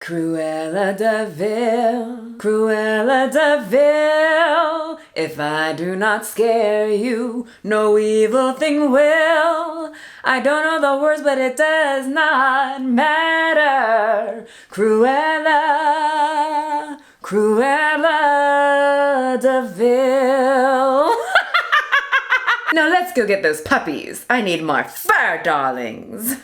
Cruella de Vil, Cruella de Vil. If I do not scare you, no evil thing will. I don't know the words, but it does not matter. Cruella, Cruella de Vil. Now let's go get those puppies. I need more fur, darlings.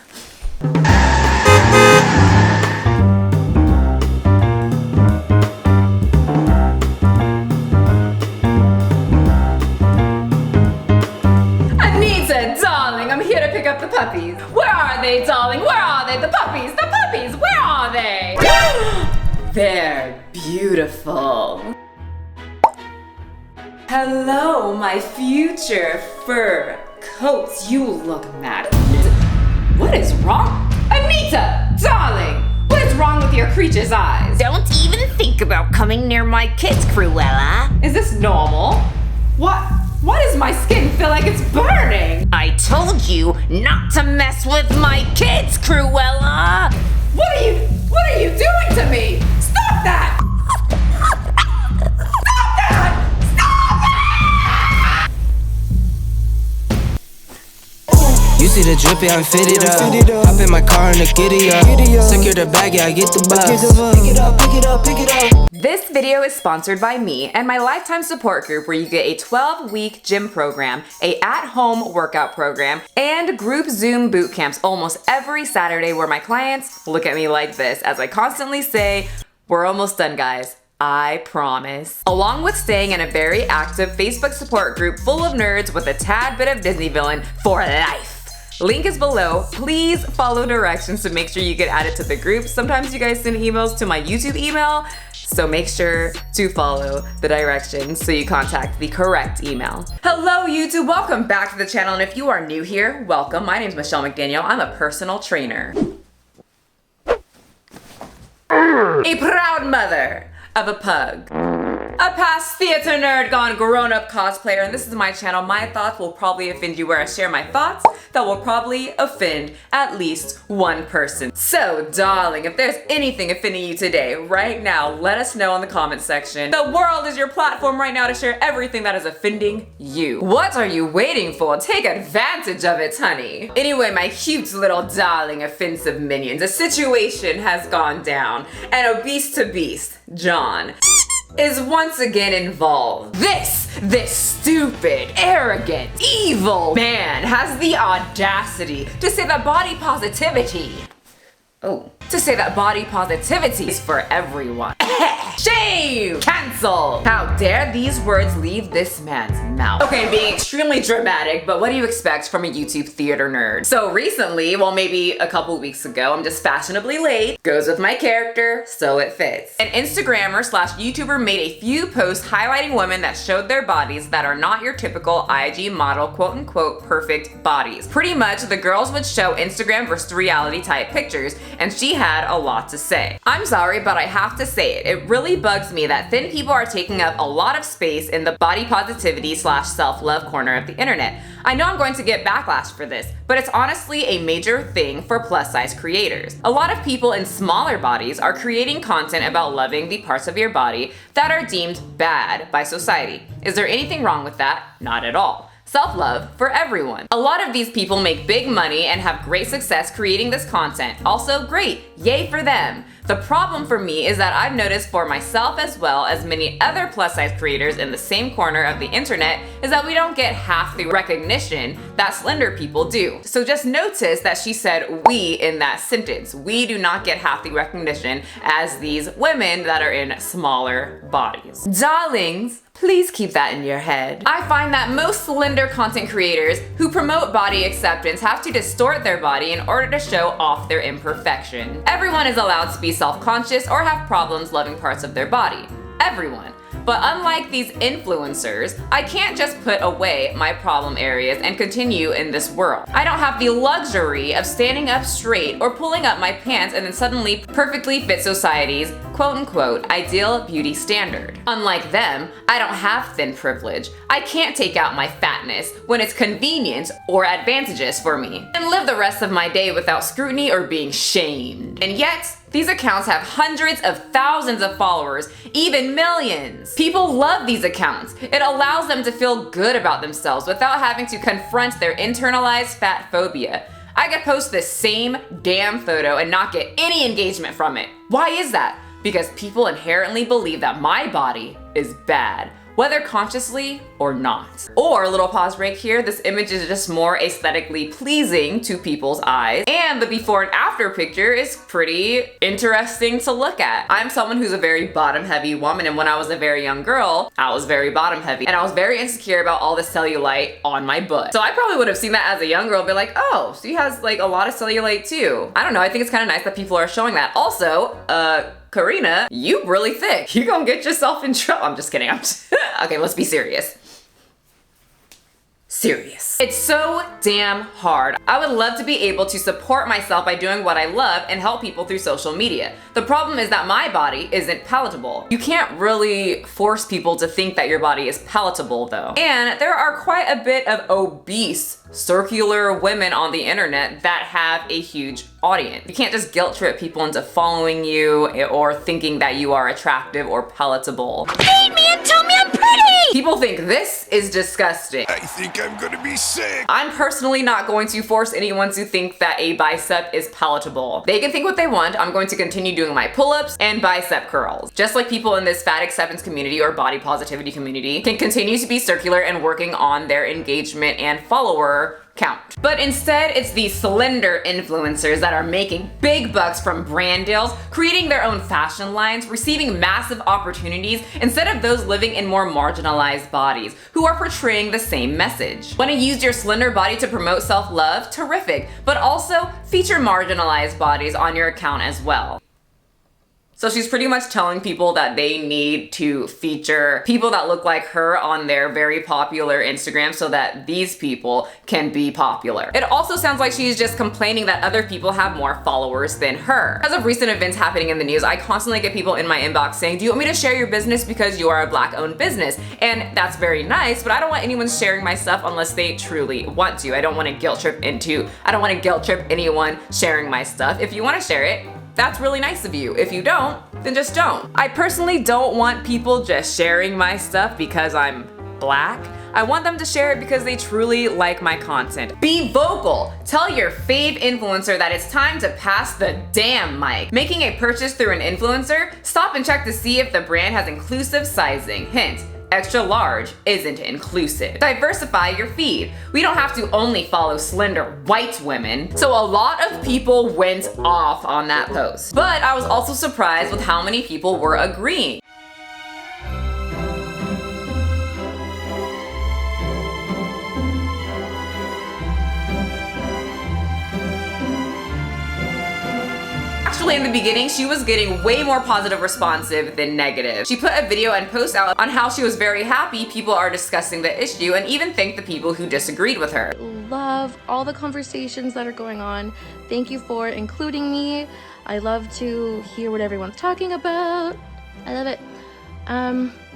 Pick up the puppies. Where are they, darling? Where are they? The puppies, where are they? They're beautiful. Hello, my future fur coats. You look mad. What is wrong? Anita, darling, what is wrong with your creature's eyes? Don't even think about coming near my kids, Cruella. Is this normal? Why does my skin feel like it's burning? I told you not to mess with my kids, Cruella! What are you doing to me? Stop that! Stop that! Stop it! You see the drippy, I'm fitted up. Hop in my car and the giddy up. Secure the bag, yeah, I get the bus. Pick it up, pick it up, pick it up. This video is sponsored by me and my lifetime support group, where you get a 12-week gym program, a at-home workout program, and group Zoom boot camps almost every Saturday, where my clients look at me like this as I constantly say, "We're almost done, guys. I promise." Along with staying in a very active Facebook support group full of nerds with a tad bit of Disney villain for life. Link is below. Please follow directions to make sure you get added to the group. Sometimes you guys send emails to my YouTube email, so make sure to follow the directions so you contact the correct email. Hello YouTube, welcome back to the channel, and if you are new here, welcome. My name is McDaniel. I'm a personal trainer. A proud mother of a pug. A past theater nerd gone grown-up cosplayer, and this is my channel. My thoughts will probably offend you, where I share my thoughts that will probably offend at least one person. So, darling, if there's anything offending you today, right now, let us know in the comment section. The world is your platform right now to share everything that is offending you. What are you waiting for? Take advantage of it, honey. Anyway, my cute little darling offensive minions, a situation has gone down, and obese to beast, John, is once again involved. This stupid, arrogant, evil man has the audacity to say that body positivity is for everyone. Shame! Cancel! How dare these words leave this man's mouth? Okay, I'm being extremely dramatic, but what do you expect from a YouTube theater nerd? So recently, well, maybe a couple weeks ago, I'm just fashionably late. Goes with my character, so it fits. An Instagrammer slash YouTuber made a few posts highlighting women that showed their bodies that are not your typical IG model, quote unquote, perfect bodies. Pretty much, the girls would show Instagram versus reality type pictures, and she had a lot to say. I'm sorry, but I have to say it. It really bugs me that thin people are taking up a lot of space in the body positivity slash self-love corner of the internet. I know I'm going to get backlash for this, but it's honestly a major thing for plus size creators. A lot of people in smaller bodies are creating content about loving the parts of your body that are deemed bad by society. Is there anything wrong with that? Not at all. Self-love for everyone. A lot of these people make big money and have great success creating this content. Also great, yay for them. The problem for me is that I've noticed for myself, as well as many other plus size creators in the same corner of the internet, is that we don't get half the recognition that slender people do. So just notice that she said we in that sentence. We do not get half the recognition as these women that are in smaller bodies. Darlings, please keep that in your head. I find that most slender content creators who promote body acceptance have to distort their body in order to show off their imperfection. Everyone is allowed to be self-conscious or have problems loving parts of their body. Everyone. But unlike these influencers, I can't just put away my problem areas and continue in this world. I don't have the luxury of standing up straight or pulling up my pants and then suddenly perfectly fit society's quote-unquote ideal beauty standard. Unlike them, I don't have thin privilege. I can't take out my fatness when it's convenient or advantageous for me, and live the rest of my day without scrutiny or being shamed. And yet, these accounts have hundreds of thousands of followers, even millions. People love these accounts. It allows them to feel good about themselves without having to confront their internalized fat phobia. I could post the same damn photo and not get any engagement from it. Why is that? Because people inherently believe that my body is bad, whether consciously or not. Or, a little pause break here, this image is just more aesthetically pleasing to people's eyes, and the before and after picture is pretty interesting to look at. I'm someone who's a very bottom heavy woman, and when I was a very young girl, I was very bottom heavy, and I was very insecure about all the cellulite on my butt. So I probably would have seen that as a young girl and be like, oh, she has like a lot of cellulite too. I don't know, I think it's kind of nice that people are showing that. Also, Karina, you really thick. You gonna get yourself in trouble. I'm just kidding. Okay, let's be serious. Serious. It's so damn hard. I would love to be able to support myself by doing what I love and help people through social media. The problem is that my body isn't palatable. You can't really force people to think that your body is palatable though. And there are quite a bit of obese, circular women on the internet that have a huge audience. You can't just guilt trip people into following you or thinking that you are attractive or palatable. Hate me and tell me I'm pretty! People think this is disgusting. I think I'm gonna be sick. I'm personally not going to force anyone to think that a bicep is palatable. They can think what they want. I'm going to continue doing my pull-ups and bicep curls. Just like people in this fat acceptance community or body positivity community can continue to be circular and working on their engagement and follower count. But instead, it's these slender influencers that are making big bucks from brand deals, creating their own fashion lines, receiving massive opportunities, instead of those living in more marginalized bodies who are portraying the same message. Want to use your slender body to promote self-love? Terrific, but also feature marginalized bodies on your account as well. So she's pretty much telling people that they need to feature people that look like her on their very popular Instagram so that these people can be popular. It also sounds like she's just complaining that other people have more followers than her. As of recent events happening in the news, I constantly get people in my inbox saying, do you want me to share your business because you are a Black-owned business? And that's very nice, but I don't want anyone sharing my stuff unless they truly want to. I don't want to guilt trip anyone sharing my stuff. If you want to share it, that's really nice of you. If you don't, then just don't. I personally don't want people just sharing my stuff because I'm Black. I want them to share it because they truly like my content. Be vocal. Tell your fave influencer that it's time to pass the damn mic. Making a purchase through an influencer? Stop and check to see if the brand has inclusive sizing. Hint: extra large isn't inclusive. Diversify your feed. We don't have to only follow slender white women. So a lot of people went off on that post. But I was also surprised with how many people were agreeing. In the beginning, she was getting way more positive responsive than negative. She put a video and post out on how she was very happy people are discussing the issue and even thanked the people who disagreed with her. Love all the conversations that are going on. Thank you for including me. I love to hear what everyone's talking about. I love it.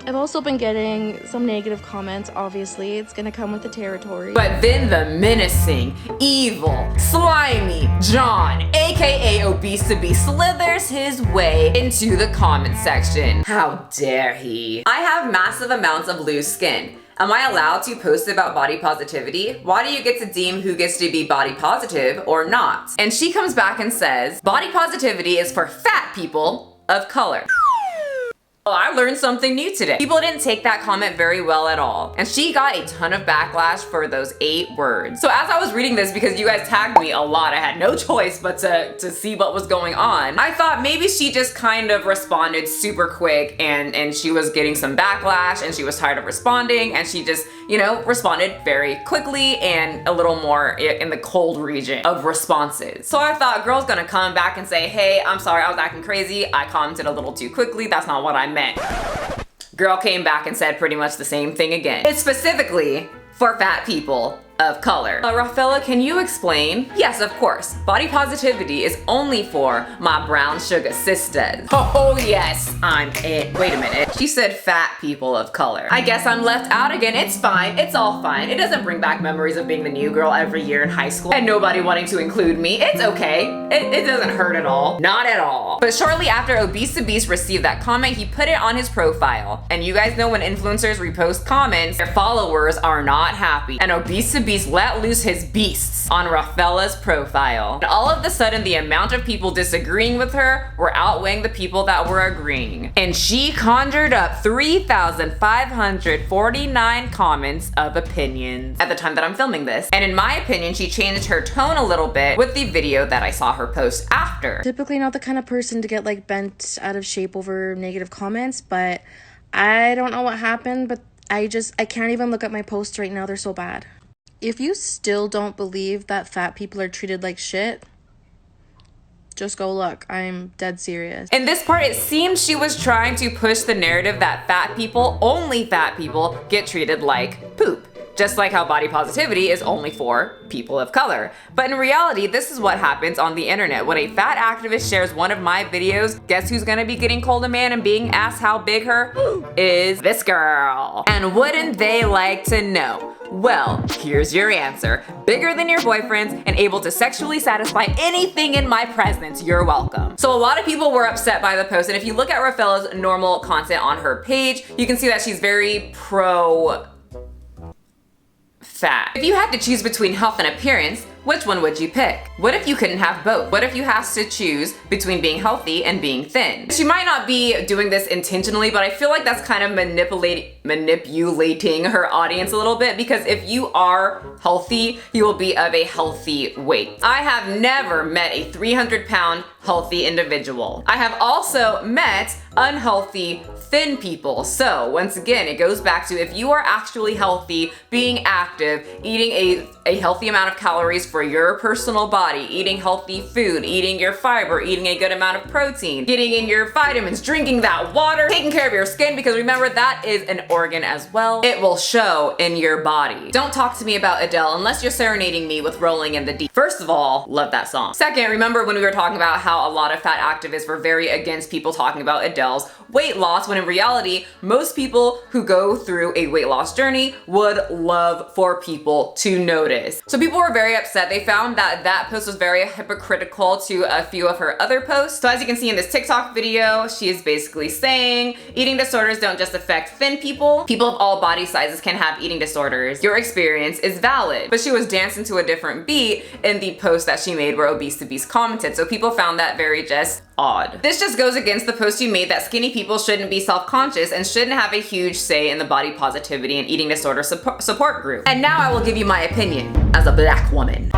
I've also been getting some negative comments. Obviously, it's gonna come with the territory. But then the menacing, evil, slimy John, aka Obese to Be, slithers his way into the comment section. How dare he? I have massive amounts of loose skin. Am I allowed to post about body positivity? Why do you get to deem who gets to be body positive or not? And she comes back and says, body positivity is for fat people of color. Well, I learned something new today. People didn't take that comment very well at all. And she got a ton of backlash for those 8 words. So as I was reading this, because you guys tagged me a lot, I had no choice but to see what was going on. I thought maybe she just kind of responded super quick and she was getting some backlash and she was tired of responding and she just, you know, responded very quickly and a little more in the cold region of responses. So I thought, girl's gonna come back and say, hey, I'm sorry, I was acting crazy. I commented a little too quickly. That's not what I meant. Girl came back and said pretty much the same thing again. It's specifically for fat people of color. Rafaela, can you explain? Yes, of course. Body positivity is only for my brown sugar sisters. Oh yes, I'm it. Wait a minute. She said fat people of color. I guess I'm left out again. It's fine. It's all fine. It doesn't bring back memories of being the new girl every year in high school and nobody wanting to include me. It's okay. It doesn't hurt at all. Not at all. But shortly after Obese to Beast received that comment, he put it on his profile. And you guys know when influencers repost comments, their followers are not happy. And Obese to Beast let loose his beasts on Rafaela's profile. And all of a sudden, the amount of people disagreeing with her were outweighing the people that were agreeing. And she conjured up 3,549 comments of opinions at the time that I'm filming this. And in my opinion, she changed her tone a little bit with the video that I saw her post after. Typically not the kind of person to get like bent out of shape over negative comments, but I don't know what happened, but I can't even look at my posts right now. They're so bad. If you still don't believe that fat people are treated like shit, just go look. I'm dead serious. In this part, it seems she was trying to push the narrative that fat people, only fat people, get treated like poop. Just like how body positivity is only for people of color. But in reality, this is what happens on the internet. When a fat activist shares one of my videos, guess who's gonna be getting called a man and being asked how big her is? This girl. And wouldn't they like to know? Well, here's your answer. Bigger than your boyfriend's and able to sexually satisfy anything in my presence. You're welcome. So a lot of people were upset by the post, and if you look at Rafaela's normal content on her page, you can see that she's very pro fat. If you had to choose between health and appearance, which one would you pick? What if you couldn't have both? What if you have to choose between being healthy and being thin? She might not be doing this intentionally, but I feel like that's kind of manipulating her audience a little bit, because if you are healthy, you will be of a healthy weight. I have never met a 300-pound healthy individual. I have also met unhealthy thin people. So once again, it goes back to, if you are actually healthy, being active, eating a healthy amount of calories for your personal body, eating healthy food, eating your fiber, eating a good amount of protein, getting in your vitamins, drinking that water, taking care of your skin, because remember, that is an organ as well. It will show in your body. Don't talk to me about Adele unless you're serenading me with Rolling in the Deep. First of all, love that song. Second, remember when we were talking about how a lot of fat activists were very against people talking about Adele's weight loss, when in reality, most people who go through a weight loss journey would love for people to notice. So people were very upset. They found that that post was very hypocritical to a few of her other posts. So as you can see in this TikTok video, she is basically saying eating disorders don't just affect thin people. People of all body sizes can have eating disorders. Your experience is valid. But she was dancing to a different beat in the post that she made where Obese to Beast commented. So people found that very just odd. This just goes against the post you made that skinny people shouldn't be self-conscious and shouldn't have a huge say in the body positivity and eating disorder support group. And now I will give you my opinion as a black woman.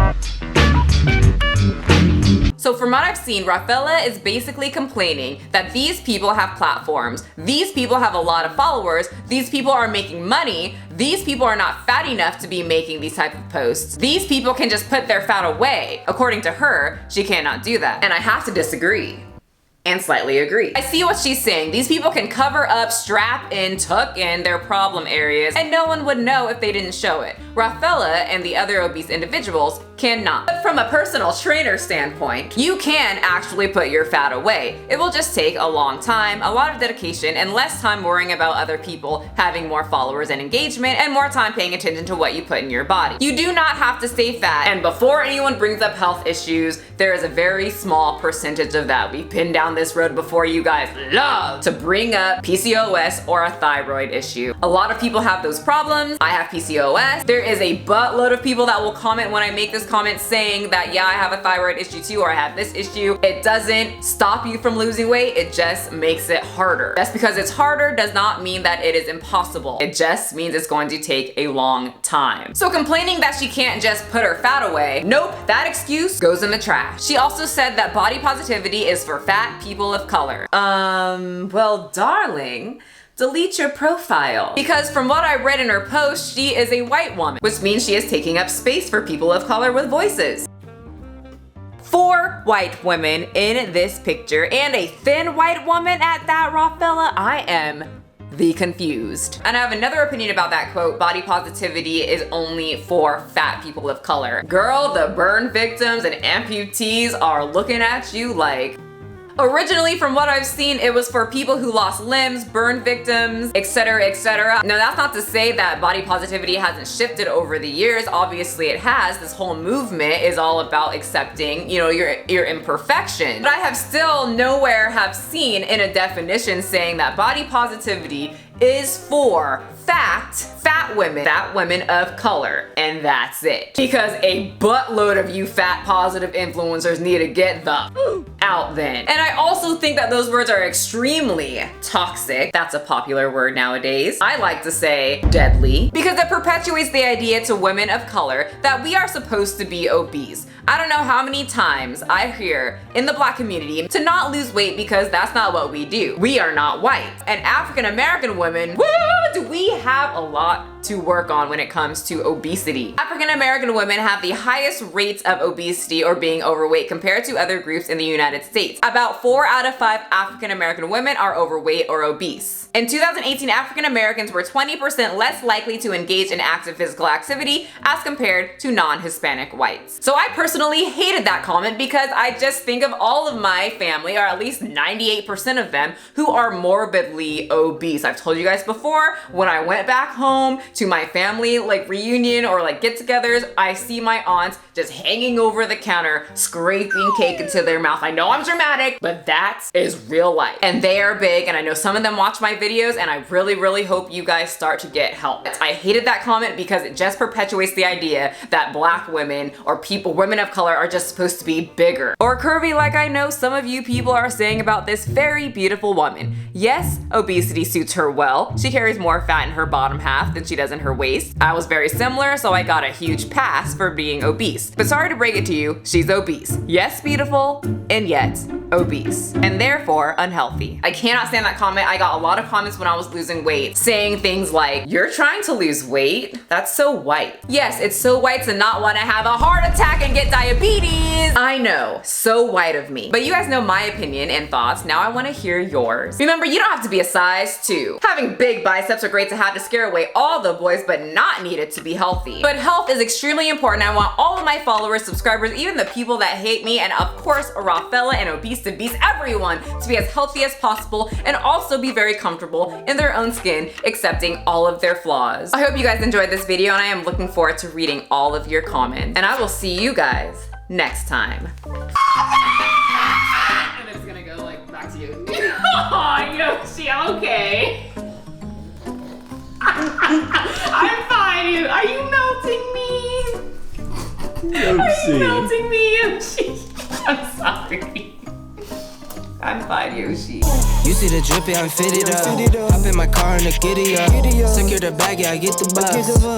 So from what I've seen, Rafaela is basically complaining that these people have platforms, these people have a lot of followers, these people are making money, these people are not fat enough to be making these type of posts. These people can just put their fat away. According to her, she cannot do that. And I have to disagree. And slightly agree. I see what she's saying. These people can cover up, strap in, tuck in their problem areas, and no one would know if they didn't show it. Rafaela and the other obese individuals cannot. But from a personal trainer standpoint, you can actually put your fat away. It will just take a long time, a lot of dedication, and less time worrying about other people having more followers and engagement, and more time paying attention to what you put in your body. You do not have to stay fat, and before anyone brings up health issues, there is a very small percentage of that. We've pinned down this road before. You guys love to bring up PCOS or a thyroid issue. A lot of people have those problems. I have PCOS. There is a buttload of people that will comment when I make this comment saying that, yeah, I have a thyroid issue too, or I have this issue. It doesn't stop you from losing weight. It just makes it harder. Just because it's harder does not mean that it is impossible. It just means it's going to take a long time. So complaining that she can't just put her fat away, nope, that excuse goes in the trash. She also said that body positivity is for fat people of color. Well, darling, delete your profile. Because from what I read in her post, she is a white woman, which means she is taking up space for people of color with voices. 4 white women in this picture, and a thin white woman at that, Rafaela. I am the confused. And I have another opinion about that quote, body positivity is only for fat people of color. Girl, the burn victims and amputees are looking at you like, originally, from what I've seen, it was for people who lost limbs, burn victims, etc., etc. Now, that's not to say that body positivity hasn't shifted over the years. Obviously, it has. This whole movement is all about accepting, you know, your imperfection. But I have still nowhere have seen in a definition saying that body positivity is for fat women of color, and that's it. Because a buttload of you fat positive influencers need to get the out then. And I also think that those words are extremely toxic. That's a popular word nowadays. I like to say deadly, because it perpetuates the idea to women of color that we are supposed to be obese. I don't know how many times I hear in the Black community to not lose weight because that's not what we do. We are not white. And African American women, woo, do we have a lot to work on when it comes to obesity. African American women have the highest rates of obesity or being overweight compared to other groups in the United States. About 4 out of 5 African American women are overweight or obese. In 2018, African Americans were 20% less likely to engage in active physical activity as compared to non-Hispanic whites. So I personally hated that comment because I just think of all of my family, or at least 98% of them, who are morbidly obese. I've told you guys before, when I went back home to my family like reunion or like get-togethers, I see my aunts just hanging over the counter, scraping cake into their mouth. I know I'm dramatic, but that is real life. And they are big, and I know some of them watch my videos, and I really, really hope you guys start to get help. I hated that comment because it just perpetuates the idea that Black women or women of color are just supposed to be bigger or curvy, like I know some of you people are saying about this very beautiful woman. Yes, obesity suits her well. She carries more fat in her bottom half than she does in her waist. I was very similar, so I got a huge pass for being obese. But sorry to break it to you, she's obese. Yes, beautiful, and yet obese, and therefore unhealthy. I cannot stand that comment. I got a lot of comments when I was losing weight saying things like, "You're trying to lose weight? That's so white." Yes, it's so white to not want to have a heart attack and get diabetes. I know, so white of me. But you guys know my opinion and thoughts. Now I want to hear yours. Remember, you don't have to be a size 2. Having big biceps are great to have to scare away all the boys, but not needed to be healthy. But health is extremely important. I want all of my followers, subscribers, even the people that hate me, and of course, Rafella and obese to beast, everyone to be as healthy as possible and also be very comfortable in their own skin, accepting all of their flaws. I hope you guys enjoyed this video, and I am looking forward to reading all of your comments. And I will see you guys next time. And it's gonna go like back to you. Oh, Yoshi, okay. I'm fine. Are you melting me? Are you melting me, Yoshi? I'm sorry. I'm fine, Yoshi. You see the drippy, I'm fitted up. Hop in my car and the giddy up. Secure the bag, yeah, I get the bus.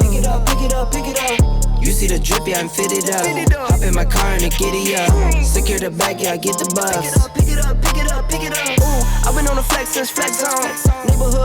Pick it up, pick it up, pick it up. You see the drippy, I'm fitted up. Hop in my car and the giddy up. Secure the bag, yeah, I get the bus. Pick it up, pick it up, pick it up, pick it up. Ooh, I've been on the flex since flex on. Neighborhood